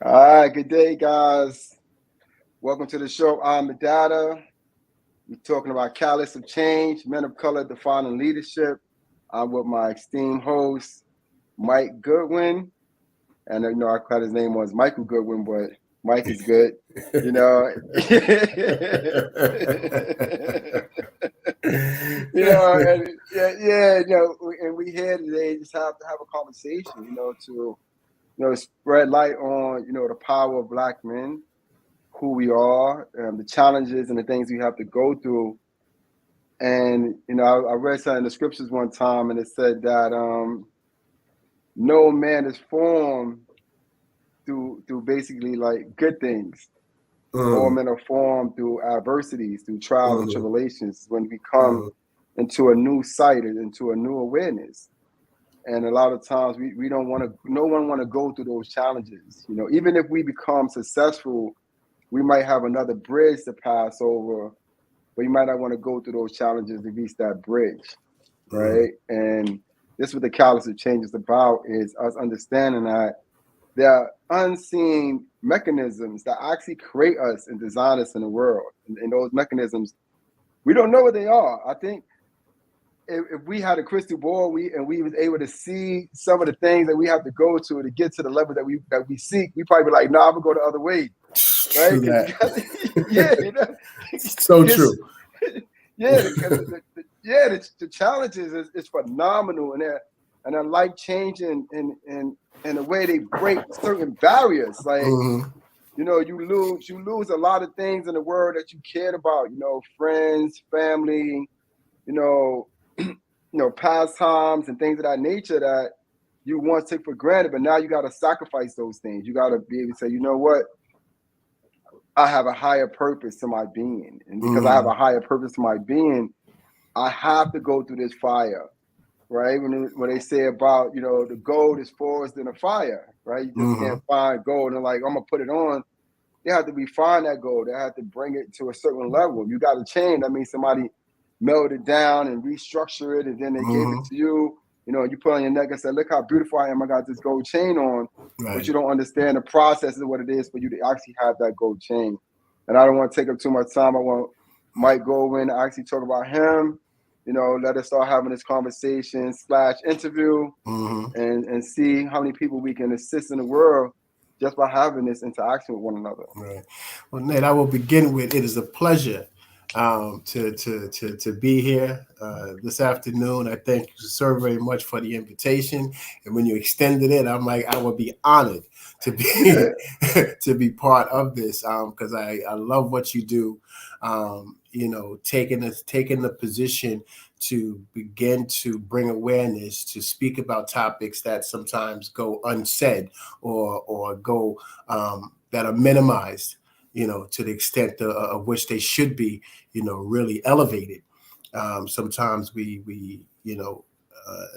All right, good day, guys. Welcome to the show. I'm the Data. We're talking about catalysts of change, men of color defining leadership. I'm with my esteemed host, Mike Goodwin. And I thought his name was Michael Goodwin, but Mike is good. you know, and and we here today just have to have a conversation, to spread light on, the power of Black men, who we are, the challenges and the things we have to go through. And I read something in the scriptures one time, and it said that no man is formed through basically like good things. All men are formed through adversities, through trials and tribulations. When we come into a new sight and into a new awareness. And a lot of times we don't want to. No one want to go through those challenges. Even if we become successful, we might have another bridge to pass over, but you might not want to go through those challenges to reach that bridge, right? And this is what the catalyst of change is about: is us understanding that there are unseen mechanisms that actually create us and design us in the world. And those mechanisms, we don't know what they are. I think if we had a crystal ball, we was able to see some of the things that we have to go to get to the level that we seek, we probably be like, nah, I'm gonna go the other way, right? So true. The challenges is phenomenal, and they're life changing in a way they break certain barriers. Like you lose a lot of things in the world that you cared about. Friends, family, pastimes and things of that nature that you once took for granted, but now you got to sacrifice those things. You got to be able to say, you know what? I have a higher purpose to my being. And because I have a higher purpose to my being, I have to go through this fire, right? When they say about, the gold is forged in a fire, right? You just can't find gold and like, I'm going to put it on. They have to refine that gold. They have to bring it to a certain level. You got to change. That means somebody melt it down and restructure it, and then they gave it to you. You put on your neck and say, look how beautiful I am. I got this gold chain on. Right. But you don't understand the process of what it is for you to actually have that gold chain. And I don't want to take up too much time. I want Mike Goodwin to actually talk about him. Let us start having this conversation / interview and see how many people we can assist in the world just by having this interaction with one another. Right. Well, Nate, I will begin with, it is a pleasure to be here this afternoon. I thank you so very much for the invitation, and when you extended it, I'm like, I would be honored to be to be part of this because I love what you do. Taking the position to begin to bring awareness, to speak about topics that sometimes go unsaid or go that are minimized, to the extent of which they should be, really elevated. Sometimes we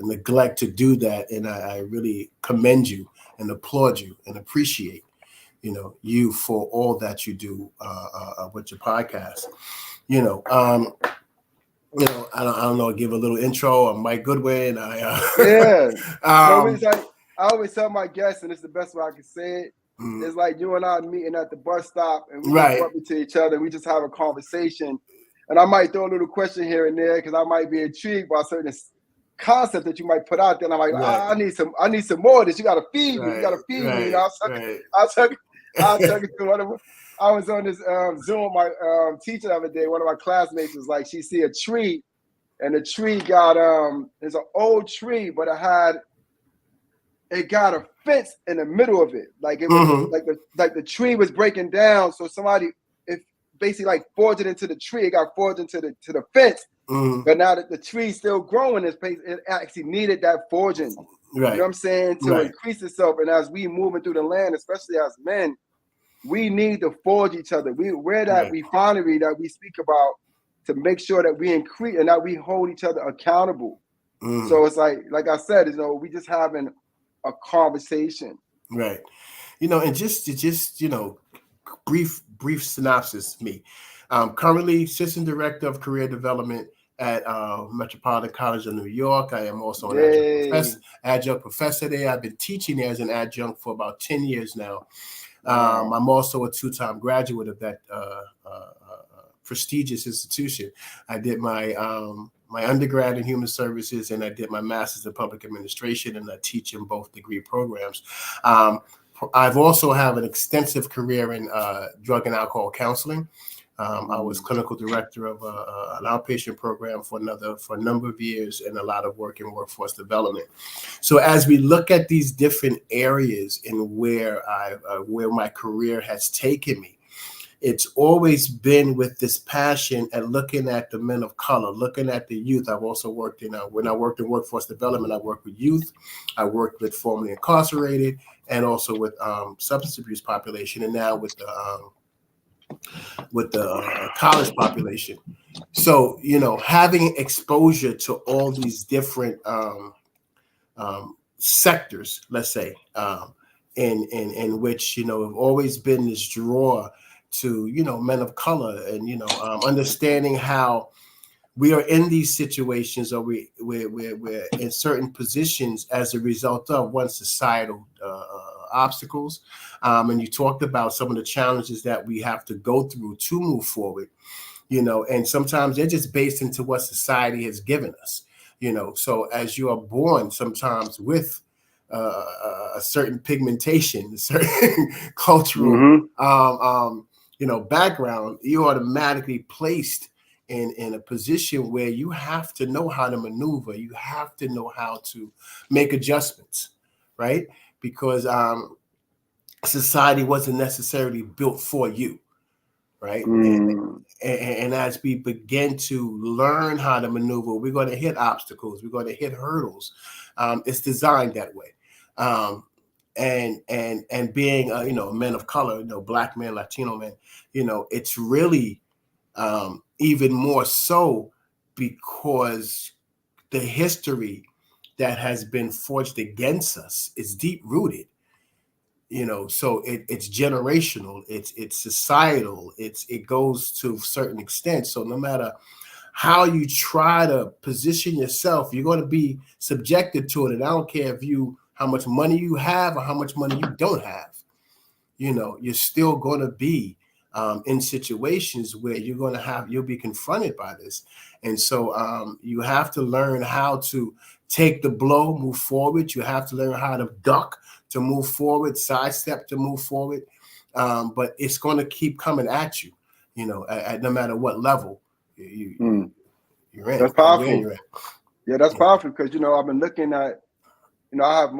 neglect to do that. And I really commend you and applaud you and appreciate, you for all that you do with your podcast. I don't know, give a little intro. I'm Mike Goodwin. I always tell my guests, and it's the best way I can say it, it's like you and I meeting at the bus stop, and we just bump into each other, and we just have a conversation. And I might throw a little question here and there because I might be intrigued by certain concept that you might put out there. And I'm like, I need some more of this. You got to feed me. You got to feed me. I'll tell you to one of them. I was on this Zoom with my teacher the other day. One of my classmates was like, she see a tree, and the tree got it's an old tree, but it got a fence in the middle of it. Like it was like the tree was breaking down. So somebody basically like forged it into the tree. It got forged into the fence. But now that the tree's still growing, it actually needed that forging. Right. You know what I'm saying? To increase itself. And as we moving through the land, especially as men, we need to forge each other. We're that refinery that we speak about to make sure that we increase and that we hold each other accountable. So it's like I said, we just having a conversation. Right. And just brief synopsis. Me, currently assistant director of career development at Metropolitan College of New York. I am also an adjunct professor there. I've been teaching there as an adjunct for about 10 years now. Wow. I'm also a 2-time graduate of that prestigious institution. I did my undergrad in human services, and I did my master's in public administration, and I teach in both degree programs. I've also have an extensive career in drug and alcohol counseling. I was clinical director of an outpatient program for a number of years, and a lot of work in workforce development. So as we look at these different areas in where my career has taken me, it's always been with this passion and looking at the men of color, looking at the youth. I've also worked when I worked in workforce development, I worked with youth. I worked with formerly incarcerated and also with substance abuse population, and now with the college population. So, having exposure to all these different sectors, let's say, in which, have always been this draw to, men of color, and, understanding how we are in these situations, or we're in certain positions as a result of one, societal obstacles. And you talked about some of the challenges that we have to go through to move forward, and sometimes they're just based into what society has given us, so as you are born sometimes with a certain pigmentation, a certain cultural, background, you're automatically placed in a position where you have to know how to maneuver. You have to know how to make adjustments, right? Because society wasn't necessarily built for you, right? And as we begin to learn how to maneuver, we're going to hit obstacles. We're going to hit hurdles. It's designed that way. And being men of color, Black men, Latino men, it's really even more so because the history that has been forged against us is deep rooted. So it's generational, it's societal, it goes to a certain extent. So no matter how you try to position yourself, you're going to be subjected to it. And I don't care how much money you have or how much money you don't have, you're still going to be in situations where you'll be confronted by this. And so you have to learn how to take the blow, move forward. You have to learn how to duck to move forward, sidestep to move forward. But it's going to keep coming at you, at no matter what level you're in. That's powerful. Yeah, that's powerful because, I've been looking at, I have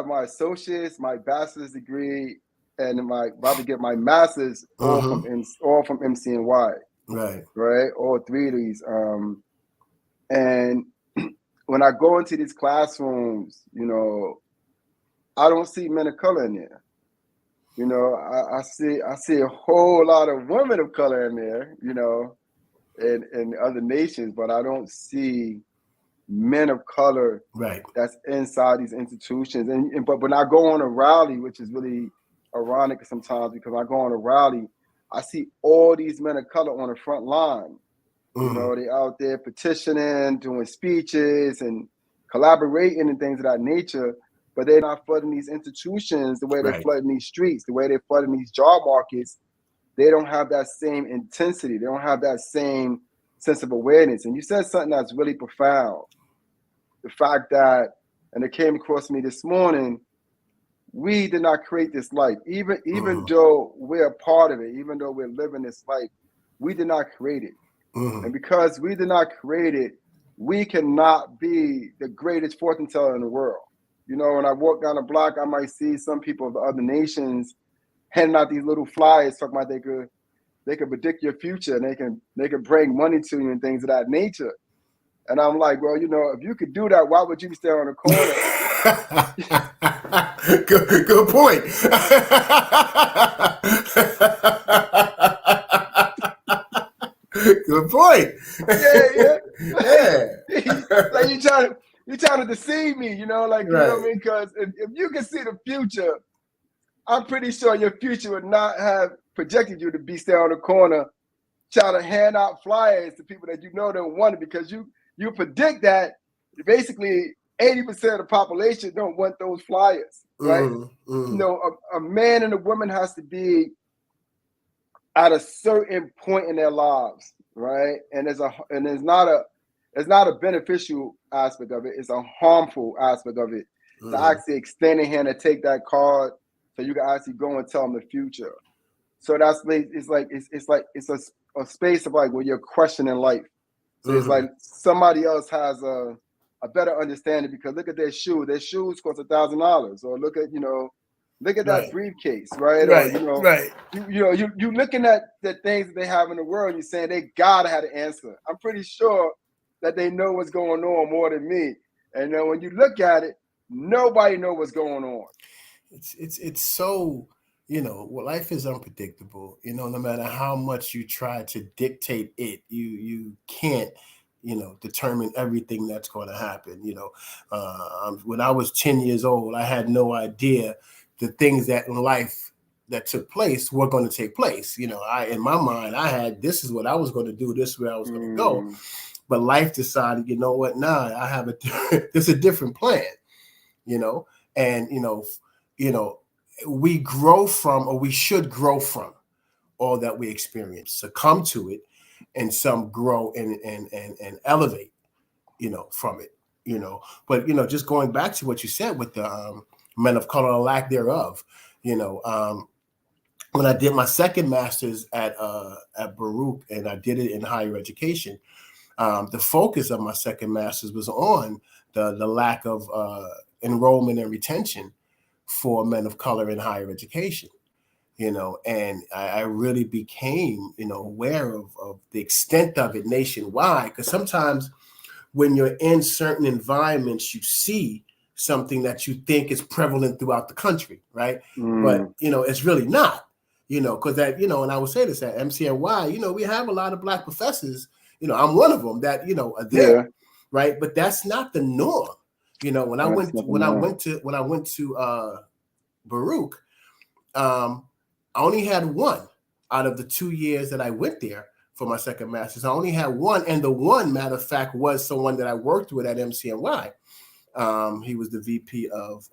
my associates, my bachelor's degree, and about to get my master's all from MCNY. Right. All three of these. And when I go into these classrooms, I don't see men of color in there. I see a whole lot of women of color in there, in other nations, but I don't see men of color that's inside these institutions. But when I go on a rally, which is really ironic sometimes, because I go on a rally, I see all these men of color on the front line. They out there petitioning, doing speeches and collaborating and things of that nature, but they're not flooding these institutions the way they're flooding these streets, the way they're flooding these job markets. They don't have that same intensity. They don't have that same sense of awareness. And you said something that's really profound. The fact that, and it came across me this morning, we did not create this life. Even though we're a part of it, even though we're living this life, we did not create it. And because we did not create it, we cannot be the greatest fortune teller in the world. When I walk down the block, I might see some people of the other nations handing out these little flyers talking about they could predict your future and they can bring money to you and things of that nature. And I'm like, well, if you could do that, why would you stay on the corner? Good point. Good point. Yeah. Like you're trying to deceive me, you know what I mean? Because if you can see the future, I'm pretty sure your future would not have projected you to be stay on the corner trying to hand out flyers to people that don't want it, because you predict that basically 80% of the population don't want those flyers, right? You know, a man and a woman has to be at a certain point in their lives, right? And it's not a beneficial aspect of it. It's a harmful aspect of it to actually extend a hand and take that card so you can actually go and tell them the future. So it's a space of like where you're questioning life. So it's like somebody else has a better understanding because look at their shoe. Their shoes cost $1,000, or look at that briefcase, right? Or you looking at the things that they have in the world, and you're saying they gotta have an answer. I'm pretty sure that they know what's going on more than me. And then when you look at it, nobody knows what's going on. It's so, you know, well, life is unpredictable. You know, no matter how much you try to dictate it, you can't, you know, determine everything that's going to happen. You know, when I was 10 years old, I had no idea the things that in life that took place were going to take place. You know, in my mind, I had, this is what I was going to do, this is where I was going to go. But life decided, you know what, I have there's a different plan, you know, and, you know, we grow from, or we should grow from all that we experience, succumb to it, and some grow and elevate, you know, from it, you know. But, you know, just going back to what you said with the men of color, or lack thereof, you know, when I did my second master's at Baruch, and I did it in higher education, the focus of my second master's was on the lack of enrollment and retention for men of color in higher education, you know, and I really became, you know, aware of the extent of it nationwide, because sometimes when you're in certain environments, you see something that you think is prevalent throughout the country, right? But, you know, it's really not, you know, because that, you know, and I would say this at MCNY, you know, we have a lot of Black professors, you know, I'm one of them that, you know, are there, right? But that's not the norm. You know, when I went to Baruch, I only had one out of the 2 years that I went there for my second master's. I only had one, and the one, matter of fact, was someone that I worked with at MCNY. He was the VP of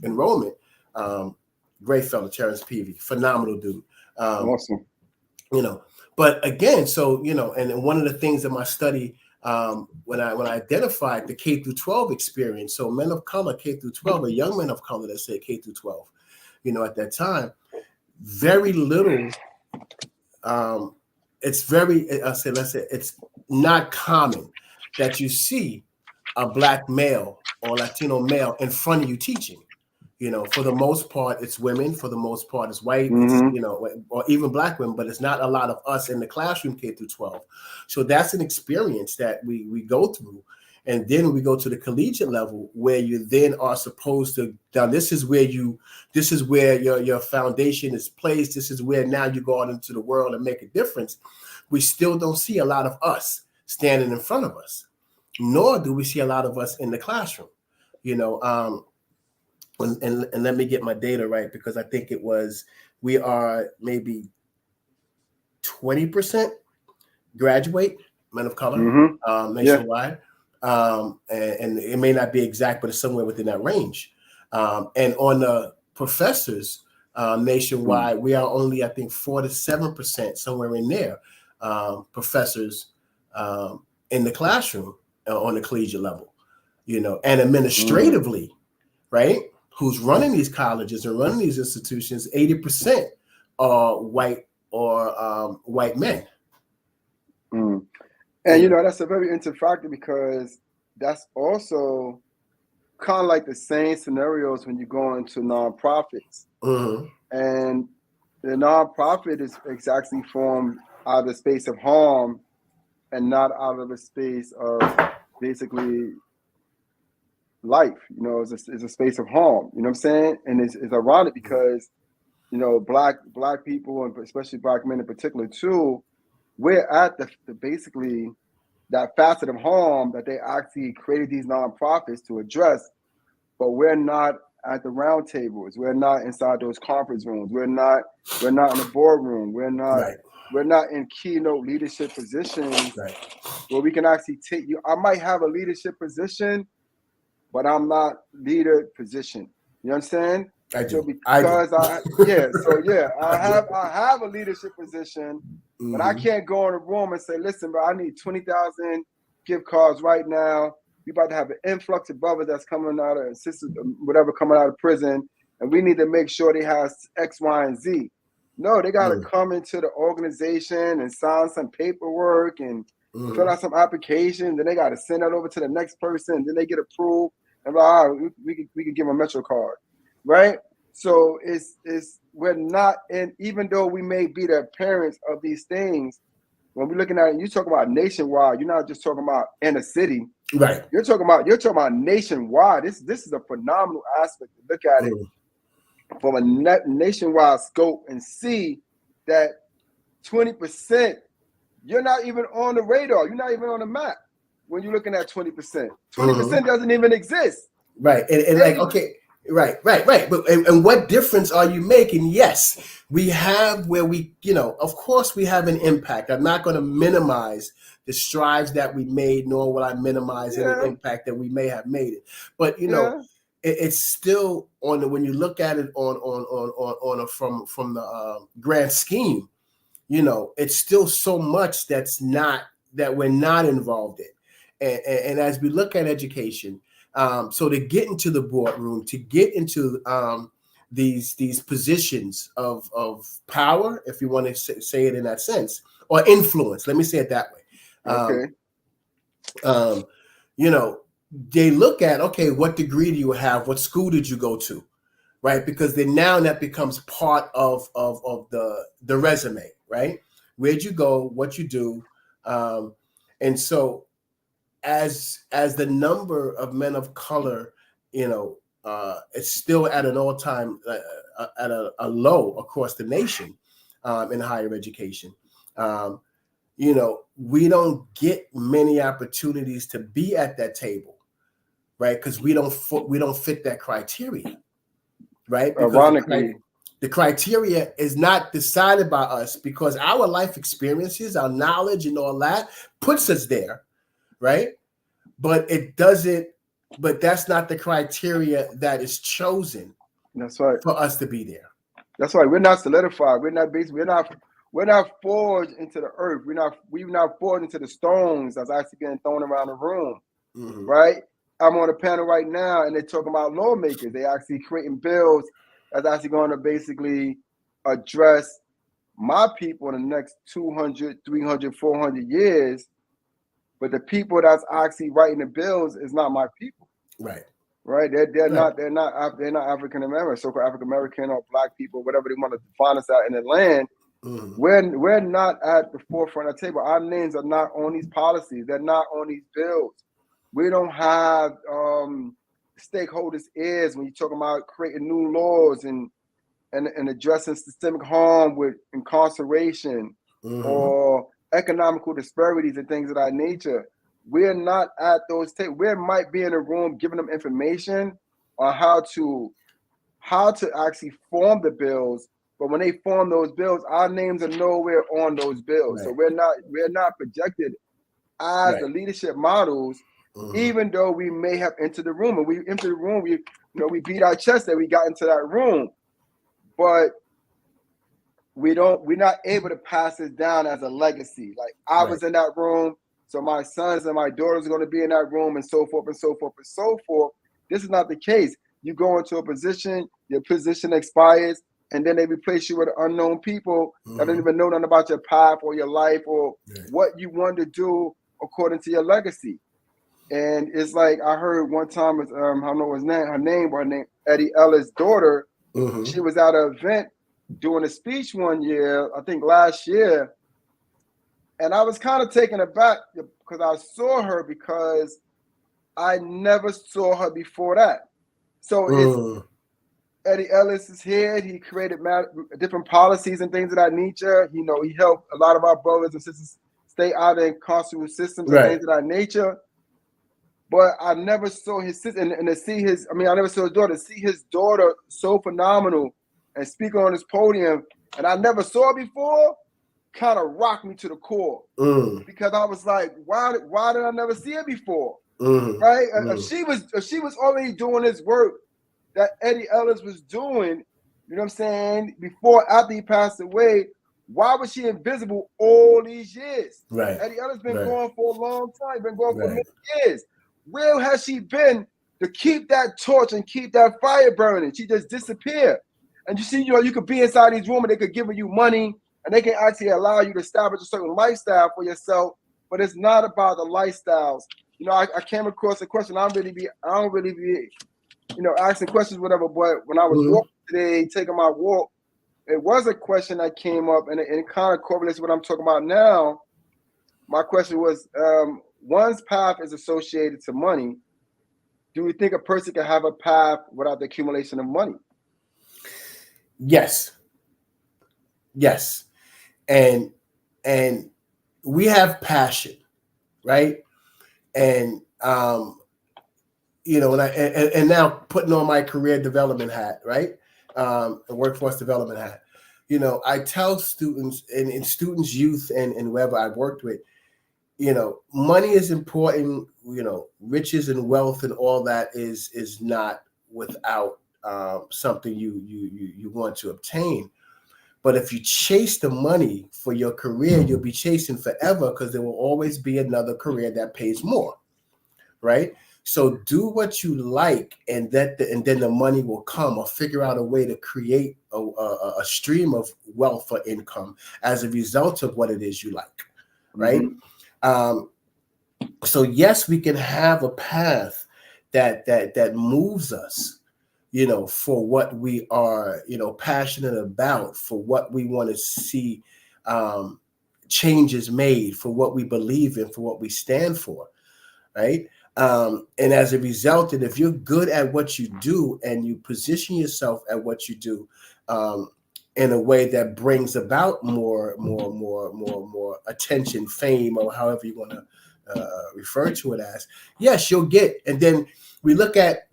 enrollment. Great fellow, Terrence Peavy, phenomenal dude. Awesome. You know, but again, so, you know, and one of the things in my study, when I identified the K through 12 experience, so men of color K through 12, or young men of color that say K through 12, you know, at that time, very little. It's not common that you see a Black male or Latino male in front of you teaching. You know, for the most part, it's women. For the most part, it's white, you know, or even Black women, but it's not a lot of us in the classroom K through 12. So that's an experience that we go through. And then we go to the collegiate level, where you then are supposed to, now this is where your foundation is placed. This is where now you go out into the world and make a difference. We still don't see a lot of us standing in front of us, nor do we see a lot of us in the classroom, you know. And let me get my data right, because I think we are maybe 20% graduate men of color nationwide. And it may not be exact, but it's somewhere within that range. And on the professors nationwide, we are only, I think, 4 to 7%, somewhere in there, professors in the classroom on the collegiate level, you know, and administratively, right? Who's running these colleges and running these institutions, 80% are white or white men. And, you know, that's a very interesting factor, because that's also kind of like the same scenarios when you go into nonprofits. And the nonprofit is actually formed out of the space of harm and not out of the space of basically life. You know, it's a space of harm. You know what I'm saying? And it's ironic because, you know, black people, and especially Black men in particular too, we're at the basically that facet of harm that they actually created these nonprofits to address, but we're not at the round tables. We're not inside those conference rooms. We're not in the boardroom. We're not in keynote leadership positions where we can actually take you. I might have a leadership position, but I'm not leader position. You understand? I do. So because I have a leadership position, but I can't go in a room and say, listen, bro, I need 20,000 gift cards right now. We about to have an influx of brothers that's coming out of sisters, whatever, coming out of prison, and we need to make sure they have X, Y, and Z. No, they got to come into the organization and sign some paperwork and fill out some applications. Then they got to send that over to the next person. Then they get approved, and we can give them a Metro card, right? So it's we're not in. Even though we may be the parents of these things, when we're looking at it, you talk about nationwide. You're not just talking about in a city. Right. You're talking about nationwide. This is a phenomenal aspect to look at it from a nationwide scope and see that 20%, you're not even on the radar. You're not even on the map when you're looking at 20%. 20% doesn't even exist. Right. And like, okay, right. But and what difference are you making? Yes, we have where we, of course we have an impact. I'm not going to minimize the strides that we made, nor will I minimize any impact that we may have made it. But it's still when you look at it from the grand scheme, it's still so much that we're not involved in. And as we look at education, so to get into the boardroom, to get into these positions of power, if you want to say it in that sense, or influence, let me say it that way. They look at, okay, what degree do you have? What school did you go to? Right? Because then now that becomes part of the resume, right? Where'd you go? What you do? And so as the number of men of color, it's still at an all-time, at a low across the nation in higher education. We don't get many opportunities to be at that table, right? Because we don't fit that criteria, right? Because ironically, the criteria is not decided by us because our life experiences, our knowledge, and all that puts us there, right? But it doesn't. But that's not the criteria that is chosen. That's right. For us to be there. That's right. We're not solidified. We're not based. We're not forged into the earth. We're not forged into the stones that's actually getting thrown around the room, right? I'm on a panel right now, and they're talking about lawmakers. They're actually creating bills that's actually going to basically address my people in the next 200, 300, 400 years. But the people that's actually writing the bills is not my people. Right. Right. They're not African American, so-called African American or Black people, whatever they want to define us out in the land. We're not at the forefront of the table. Our names are not on these policies. They're not on these bills. We don't have stakeholders' ears when you're talking about creating new laws and addressing systemic harm with incarceration or economical disparities and things of that nature. We're not at those tables. We might be in a room giving them information on how to actually form the bills. But when they form those bills, our names are nowhere on those bills. Right. So we're not projected as the leadership models, even though we may have entered the room. And we entered the room, we beat our chest that we got into that room. But we're not able to pass this down as a legacy. Like I was in that room, so my sons and my daughters are going to be in that room, and so forth and so forth and so forth. This is not the case. You go into a position, your position expires, and then they replace you with unknown people that don't even know nothing about your path or your life or what you want to do according to your legacy. And it's like I heard one time, I don't know her name, Eddie Ellis' daughter. She was at an event doing a speech one year, I think last year, and I was kind of taken aback because I saw her because I never saw her before that. So it's Eddie Ellis is here. He created different policies and things of that nature. He helped a lot of our brothers and sisters stay out of carceral systems and things of that nature. but I never saw his sister, and to see his, I never saw his daughter. To see his daughter so phenomenal and speak on this podium, and I never saw it before, kind of rocked me to the core. Because I was like, why did I never see it before? Right? If she was already doing this work that Eddie Ellis was doing, you know what I'm saying, after he passed away, why was she invisible all these years? Right. Eddie Ellis been going for a long time, been going for many years. Where has she been to keep that torch and keep that fire burning? She just disappeared. And you see, you could be inside these rooms and they could give you money and they can actually allow you to establish a certain lifestyle for yourself, but it's not about the lifestyles. I came across a question. I don't really be, asking questions, whatever. But when I was walking today, taking my walk, it was a question that came up, and it kind of correlates with what I'm talking about now. My question was, one's path is associated to money. Do you think a person can have a path without the accumulation of money? Yes. And we have passion, right? And and now putting on my career development hat, right? The workforce development hat. I tell students and students, youth, and whoever I've worked with, money is important. Riches and wealth and all that is not without something you want to obtain. But if you chase the money for your career, you'll be chasing forever because there will always be another career that pays more, right? So do what you like, and then the money will come, or figure out a way to create a stream of wealth or income as a result of what it is you like, right? So yes, we can have a path that moves us, for what we are, passionate about, for what we want to see changes made, for what we believe in, for what we stand for, right? And as a result, and if you're good at what you do and you position yourself at what you do in a way that brings about more attention, fame, or however you want to refer to it as, yes, you'll get. And then we look at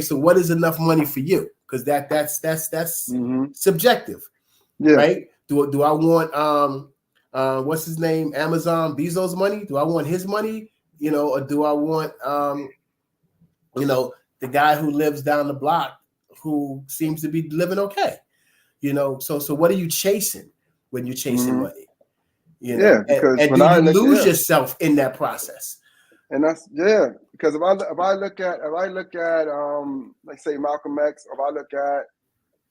so what is enough money for you? Because that's subjective, right? Do I want what's his name, Amazon Bezos money? Do I want his money? Or do I want the guy who lives down the block who seems to be living okay? So what are you chasing when you're chasing money? Because and do you lose yourself in that process? And that's because if I look at like say Malcolm X, or if I look at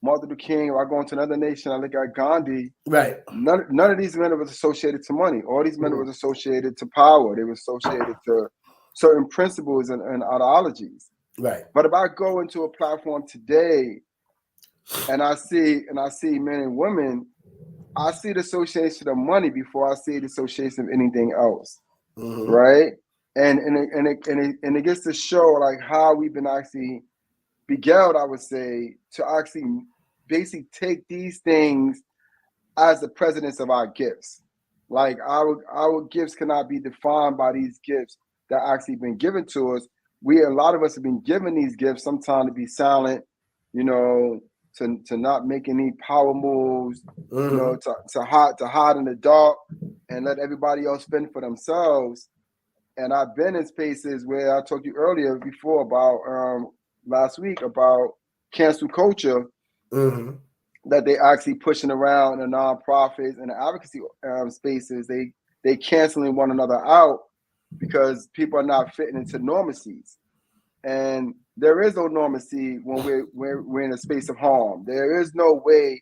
Martin Luther King, or I go into another nation, I look at Gandhi. Right. None of these men was associated to money. All these men was associated to power. They were associated to certain principles and ideologies. Right. But if I go into a platform today and I see men and women, I see the association of money before I see the association of anything else. Right? And it gets to show like how we've been actually beguiled, I would say, to actually basically take these things as the precedence of our gifts. Like our gifts cannot be defined by these gifts that actually been given to us. A lot of us have been given these gifts sometimes to be silent, to not make any power moves, to hide in the dark and let everybody else fend for themselves. And I've been in spaces where I told you earlier before about last week about cancel culture, that they actually pushing around in the nonprofits and the advocacy spaces. They canceling one another out because people are not fitting into normacies. And there is no normacy when we're in a space of harm. There is no way.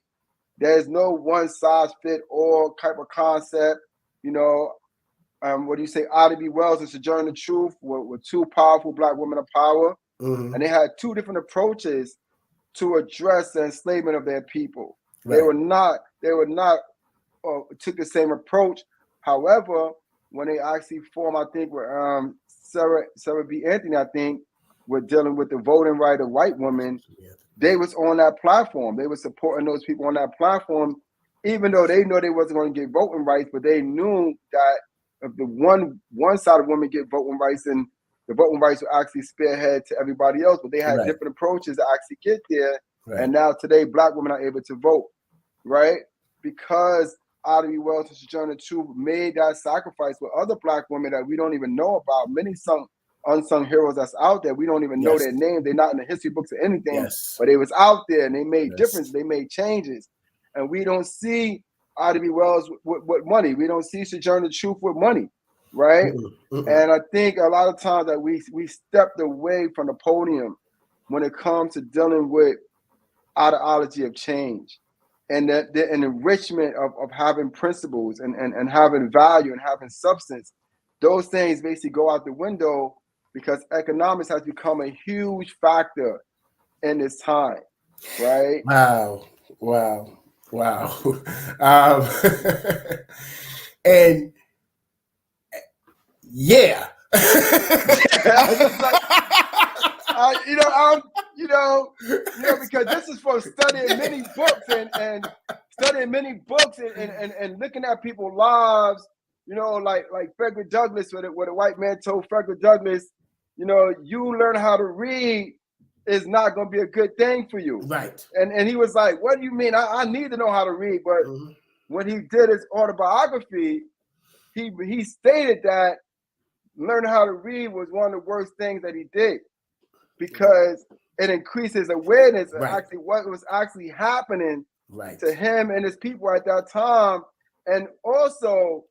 There's no one size fit all type of concept. What do you say? Ida B. Wells and Sojourner Truth were two powerful Black women of power, and they had two different approaches to address the enslavement of their people. Right. They were not took the same approach. However, when they actually formed, I think with Sarah B. Anthony, I think, were dealing with the voting right of white women, they was on that platform. They were supporting those people on that platform, even though they know they wasn't going to get voting rights, but they knew that the one side of women get voting rights, and the voting rights will actually spearhead to everybody else, but they had different approaches to actually get there. And now today, Black women are able to vote, right? Because Ida B. Wells and Sojourner Truth made that sacrifice with other Black women that we don't even know about. Many unsung heroes that's out there, we don't even know their name. They're not in the history books or anything, but they was out there and they made difference. They made changes, and we don't see Ida B. Wells with money. We don't see Sojourner Truth with money, right? And I think a lot of times that we stepped away from the podium when it comes to dealing with ideology of change and an enrichment of having principles and having value and having substance. Those things basically go out the window because economics has become a huge factor in this time, right? Wow. And yeah. Because this is from studying many books and studying many books and looking at people's lives, like Frederick Douglass, what a white man told Frederick Douglass, you learn how to read is not going to be a good thing for you. Right. And he was like, what do you mean? I need to know how to read. But when he did his autobiography, he stated that learning how to read was one of the worst things that he did because it increases awareness of actually what was actually happening to him and his people at that time. And also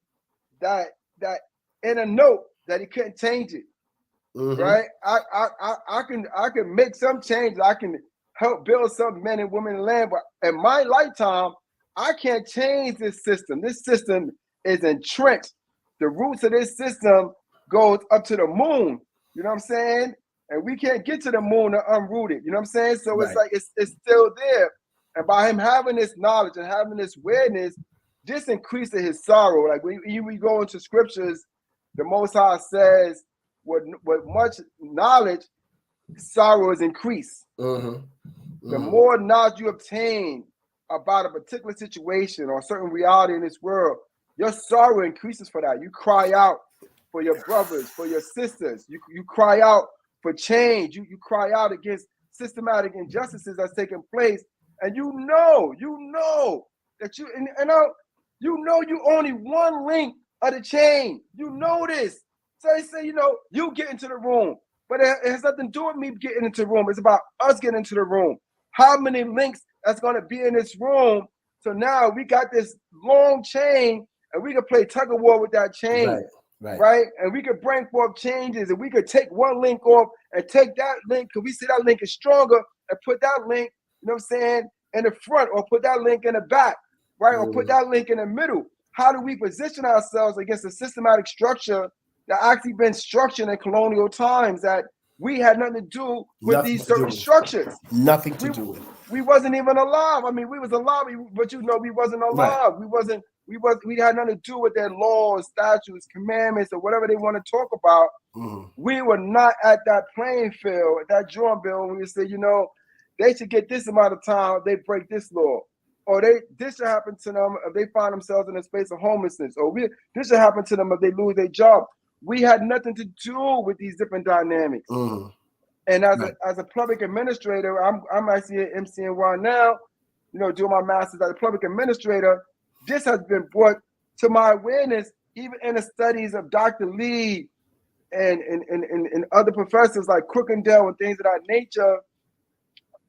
that in a note that he couldn't change it. Right? I can make some changes. I can help build some men and women in land, but in my lifetime, I can't change this system. This system is entrenched. The roots of this system goes up to the moon. You know what I'm saying? And we can't get to the moon to unroot it. You know what I'm saying? So it's like it's still there. And by him having this knowledge and having this awareness, this increases his sorrow. Like when we go into scriptures, the Most High says, with much knowledge, sorrow is increased. The more knowledge you obtain about a particular situation or a certain reality in this world, your sorrow increases for that. You cry out for your brothers, for your sisters. You cry out for change. You cry out against systematic injustices that's taking place. And you know that you only one link of the chain. You know this. So they say, you get into the room, but it has nothing to do with me getting into the room. It's about us getting into the room. How many links that's going to be in this room? So now we got this long chain, and we can play tug of war with that chain, right? And we could bring forth changes, and we could take one link off and take that link because we see that link is stronger, and put that link, in the front, or put that link in the back, right? Or put that link in the middle. How do we position ourselves against a systematic structure that actually been structured in colonial times that we had nothing to do with these certain structures? Nothing to do with it. We wasn't even alive. I mean, we was alive, but we wasn't alive. We had nothing to do with their laws, statutes, commandments, or whatever they want to talk about. We were not at that playing field, at that drawing board when we say, they should get this amount of time if they break this law. Or this should happen to them if they find themselves in a space of homelessness. Or this should happen to them if they lose their job. We had nothing to do with these different dynamics. And as a public administrator, I'm actually at MCNY now, doing my master's as a public administrator. This has been brought to my awareness, even in the studies of Dr. Lee and other professors like Crookendale and things of that nature,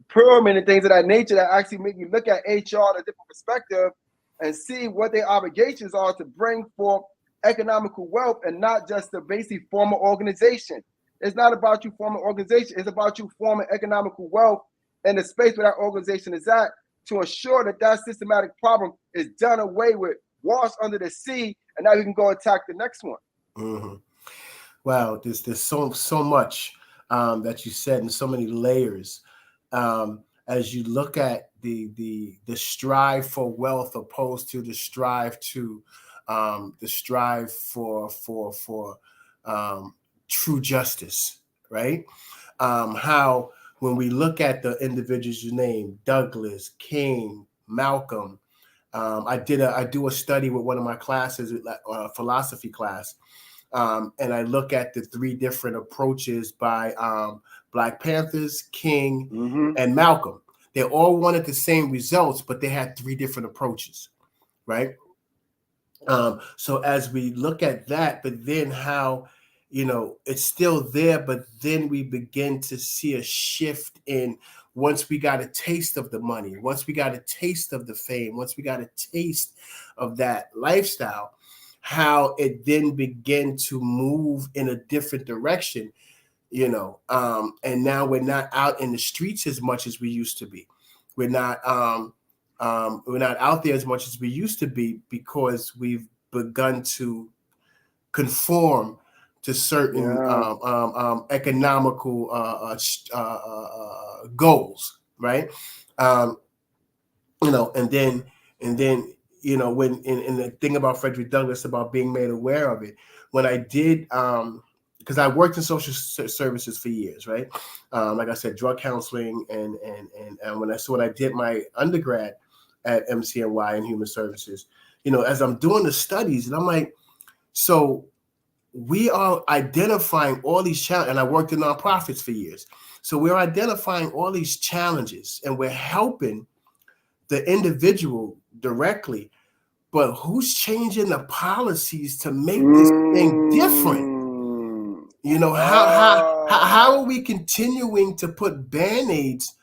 Perlman and things of that nature, that actually make me look at HR in a different perspective and see what their obligations are to bring forth economical wealth, and not just to basically form an organization. It's not about you forming an organization. It's about you forming economical wealth in the space where that organization is at, to ensure that systematic problem is done away with, washed under the sea, and now we can go attack the next one. Wow, there's so much that you said, and so many layers. As you look at the strive for wealth opposed to the strive for true justice, right? How when we look at the individuals you named, Douglass, King, Malcolm, I do a study with one of my classes, philosophy class, and I look at the 3 different approaches by Black Panthers, King, and Malcolm. They all wanted the same results, but they had 3 different approaches, right? So as we look at that, but then how, it's still there, but then we begin to see a shift in, once we got a taste of the money, once we got a taste of the fame, once we got a taste of that lifestyle, how it then began to move in a different direction, and now we're not out in the streets as much as we used to be. We're not out there as much as we used to be, because we've begun to conform to certain economical goals, right? And then when in the thing about Frederick Douglass about being made aware of it, when I did, because I worked in social services for years, right? Like I said, drug counseling, and when I did my undergrad at MCNY in human services, as I'm doing the studies, and I'm like, so we are identifying all these challenges, and I worked in nonprofits for years. So we're identifying all these challenges, and we're helping the individual directly, but who's changing the policies to make this thing different? How are we continuing to put Band-Aids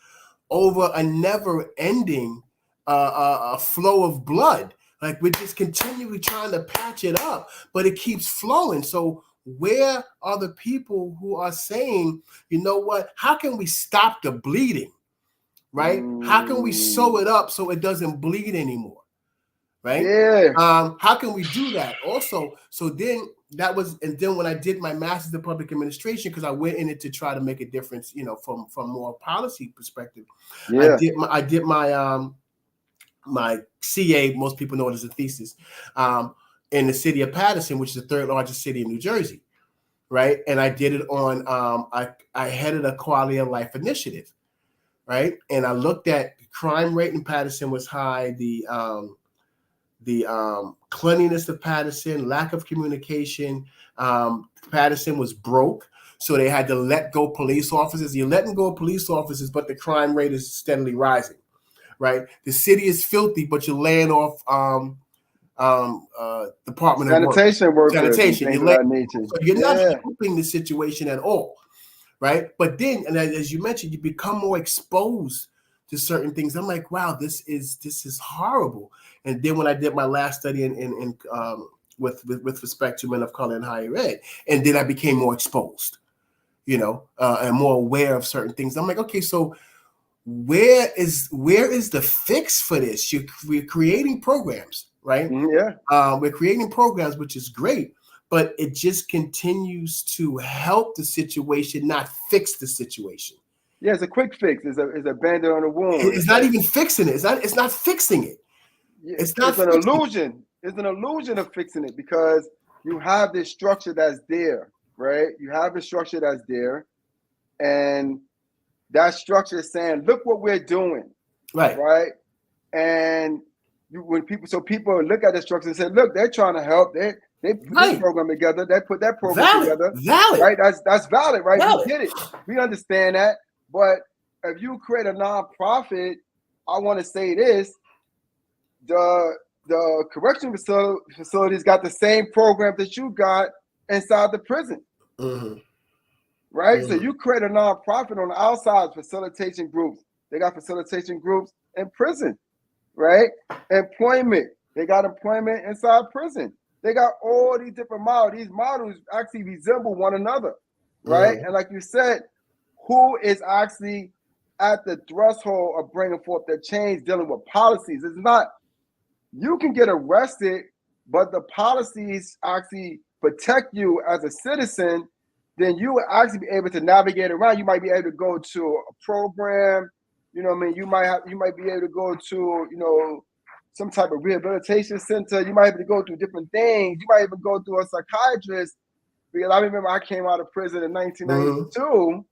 over a never-ending flow of blood? Like, we're just continually trying to patch it up, but it keeps flowing. So where are the people who are saying, you know what, how can we stop the bleeding, right? How can we sew it up so it doesn't bleed anymore, right? Yeah. How can we do that also? So then then when I did my master's in public administration, because I went in it to try to make a difference, from more policy perspective. Yeah. I did my CA, most people know it as a thesis, in the city of Paterson, which is the 3rd largest city in New Jersey, right? And I did it on, I headed a quality of life initiative, right? And I looked at the crime rate in Paterson was high, the cleanliness of Paterson, lack of communication. Paterson was broke, so they had to let go police officers. You're letting go of police officers, but the crime rate is steadily rising. Right, the city is filthy, but you're laying off Department sanitation of Work, workers, sanitation. And things of that nature. So you're not helping the situation at all, right? But then, and as you mentioned, you become more exposed to certain things. I'm like, wow, this is horrible. And then when I did my last study in with respect to men of color in higher ed, and then I became more exposed, and more aware of certain things. I'm like, okay, so where is the fix for this? We're creating programs, right? Yeah. We're creating programs, which is great, but it just continues to help the situation, not fix the situation. Yeah, it's a quick fix. It's a bandage on the wound. It's not even fixing it. It's not fixing it. Yeah, it's an illusion. It's an illusion of fixing it, because you have this structure that's there, right? You have a structure that's there, and that structure is saying, look what we're doing. Right. And people look at the structure and say, look, they're trying to help. They put this program together. They put that program together. Valid. Right. That's valid, right? Valid. We get it. We understand that. But if you create a nonprofit, I want to say this, the correctional facilities got the same program that you got inside the prison. Right? So you create a nonprofit on the outside, facilitation groups. They got facilitation groups in prison, right? Employment. They got employment inside prison. They got all these different models. These models actually resemble one another, right? And like you said, who is actually at the threshold of bringing forth the change, dealing with policies? It's not, you can get arrested, but the policies actually protect you as a citizen. Then you will actually be able to navigate around. You might be able to go to a program, you might be able to go to, some type of rehabilitation center. You might be able to go through different things. You might even go through a psychiatrist. Because I remember I came out of prison in 1992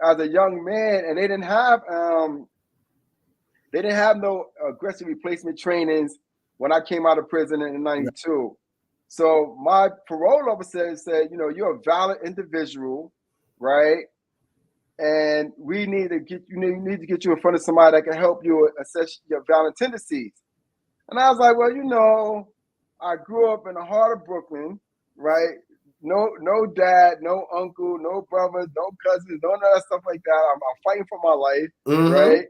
as a young man, and they didn't have no aggressive replacement trainings when I came out of prison in '92. So my parole officer said, you know, you're a valid individual, right? And we need to get you in front of somebody that can help you assess your violent tendencies. And I was like, well, you know, I grew up in the heart of Brooklyn, right? No dad, no uncle, no brothers, no cousins, none of that stuff like that. I'm fighting for my life, right?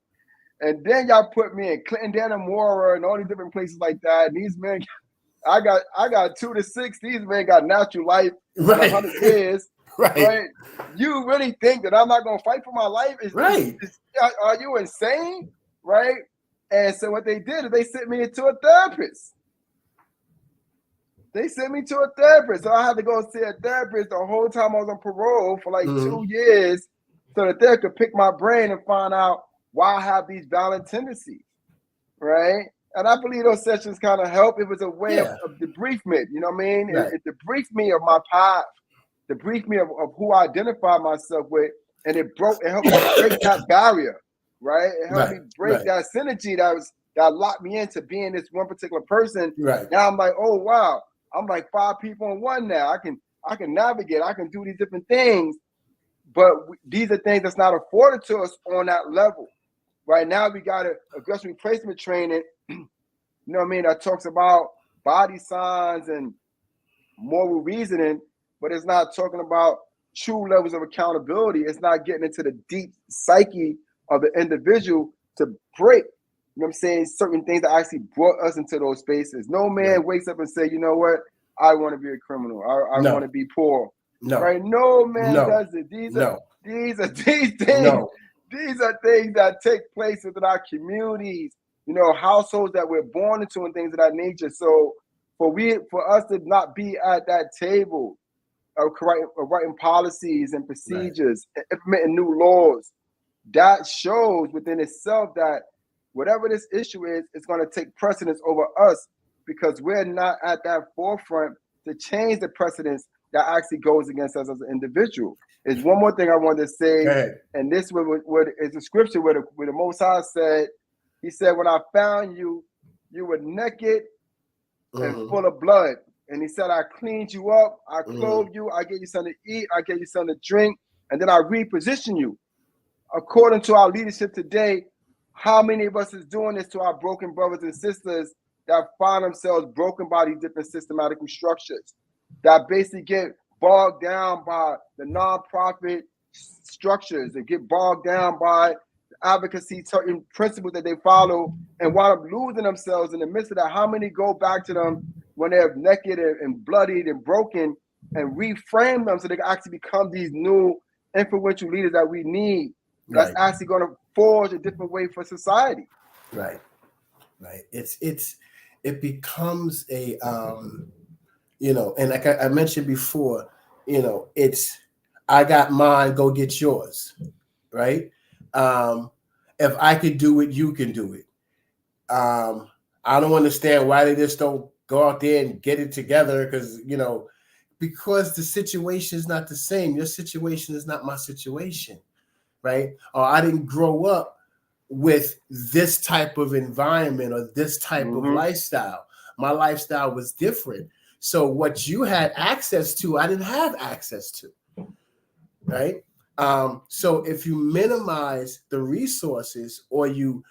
And then y'all put me in Clinton, Mora, and all these different places like that. And these men, I got 2 to 6. These men got natural life, 100 years, right? You really think that I'm not gonna fight for my life? Are you insane, right? And so what they did is they sent me to a therapist. So I had to go see a therapist the whole time I was on parole for like 2 years, so that they could pick my brain and find out why I have these violent tendencies, right? And I believe those sessions kind of help. It was a way of debriefment, you know what I mean? It debriefed me of my path, debriefed me of who I identify myself with, and it helped me break that barrier, right? It helped me break that synergy that locked me into being this one particular person. Now I'm like, oh wow, I'm like 5 people in one now. I can navigate. I can do these different things, but these are things that's not afforded to us on that level. Right now, we got aggressive replacement training, you know what I mean, that talks about body signs and moral reasoning, but it's not talking about true levels of accountability. It's not getting into the deep psyche of the individual to break, you know what I'm saying, certain things that actually brought us into those spaces. No man wakes up and say, you know what, I want to be a criminal. I want to be poor. Right? No man does it. These are things. These are things that take place within our communities, you know, households that we're born into and things of that nature. So for us to not be at that table of writing policies and procedures, implementing new laws, that shows within itself that whatever this issue is, it's going to take precedence over us because we're not at that forefront to change the precedence that actually goes against us as an individual. There's one more thing I wanted to say, and this is a scripture where the Most High said, he said, when I found you, you were naked and full of blood. And he said, I cleaned you up, I clothed you, I gave you something to eat, I gave you something to drink, and then I reposition you. According to our leadership today, how many of us is doing this to our broken brothers and sisters that find themselves broken by these different systematic structures, that basically get bogged down by the nonprofit structures, they get bogged down by advocacy, certain principles that they follow, and wind up losing themselves in the midst of that? How many go back to them when they're naked and bloodied and broken and reframe them so they can actually become these new influential leaders that we need? That's actually going to forge a different way for society. Right. It becomes a you know, and like I mentioned before, you know, it's I got mine, go get yours, right? If I could do it, you can do it. I don't understand why they just don't go out there and get it together, because the situation is not the same. Your situation is not my situation, right? Or I didn't grow up with this type of environment or this type of lifestyle. My lifestyle was different. So what you had access to, I didn't have access to, right? So if you minimize the resources or you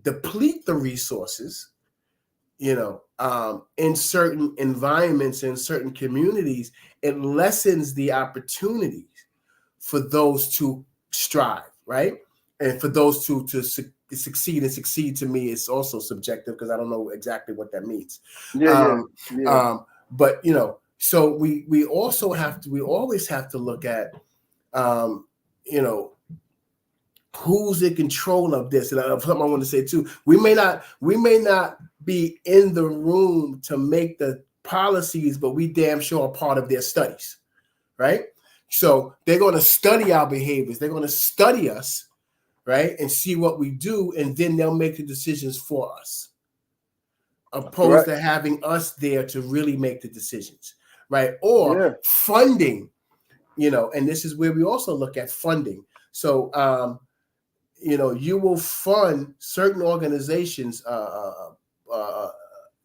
deplete the resources, in certain environments, in certain communities, it lessens the opportunities for those to strive, right? And for those to succeed. And succeed to me is also subjective because I don't know exactly what that means. But so we always have to look at who's in control of this. And something I want to say too, we may not be in the room to make the policies, but we damn sure are part of their studies, right? So they're going to study our behaviors. They're going to study us, right? And see what we do. And then they'll make the decisions for us, opposed to having us there to really make the decisions, right? Or funding, and this is where we also look at funding. So, you will fund certain organizations,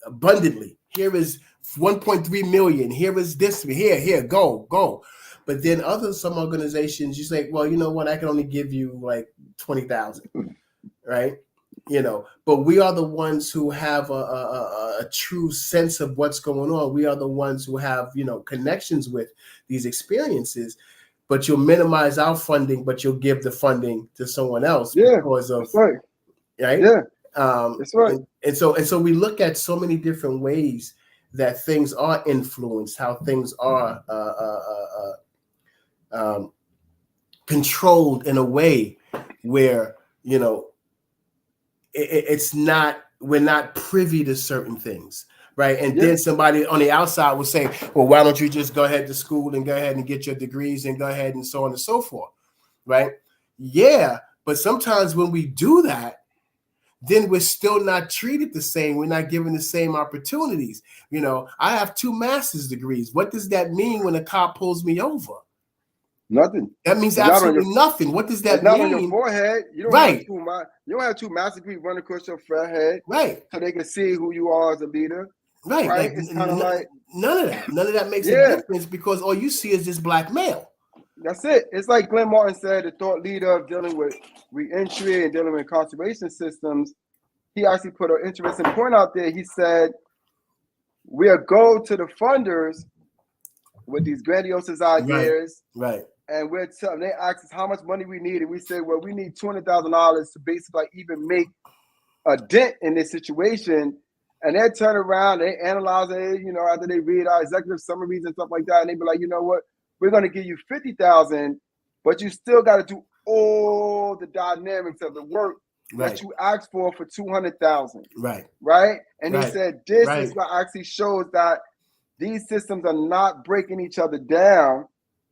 abundantly. Here is 1.3 million. Here is this. Here, go. But then some organizations, you say, well, you know what? I can only give you like 20,000, right? But we are the ones who have a true sense of what's going on. We are the ones who have, connections with these experiences. But you'll minimize our funding, but you'll give the funding to someone else because of, that's right. Right? Yeah, that's right. And so we look at so many different ways that things are influenced, how things are controlled in a way where, it's not, we're not privy to certain things. Right. And then somebody on the outside will say, well, why don't you just go ahead to school and go ahead and get your degrees and go ahead and so on and so forth. Right. Yeah. But sometimes when we do that, then we're still not treated the same. We're not given the same opportunities. I have 2 master's degrees. What does that mean when a cop pulls me over? Nothing. That means absolutely nothing. What does that mean? Not on your forehead. You don't right. have 2 master's degrees run across your forehead. Right. So they can see who you are as a leader. Right. Right. It's kind of like none of that. None of that makes a difference because all you see is this black male. That's it. It's like Glenn Martin said, the thought leader of dealing with reentry and dealing with incarceration systems. He actually put an interesting point out there. He said, we'll go to the funders with these grandiose ideas. Right. And they ask us how much money we need. And we say, well, we need $200,000 to basically even make a dent in this situation. And they turn around, they analyze it, after they read our executive summaries and stuff like that. And they be like, you know what? We're going to give you $50,000, but you still got to do all the dynamics of the work that you asked for $200,000. Right. And he said, this is what actually shows that these systems are not breaking each other down.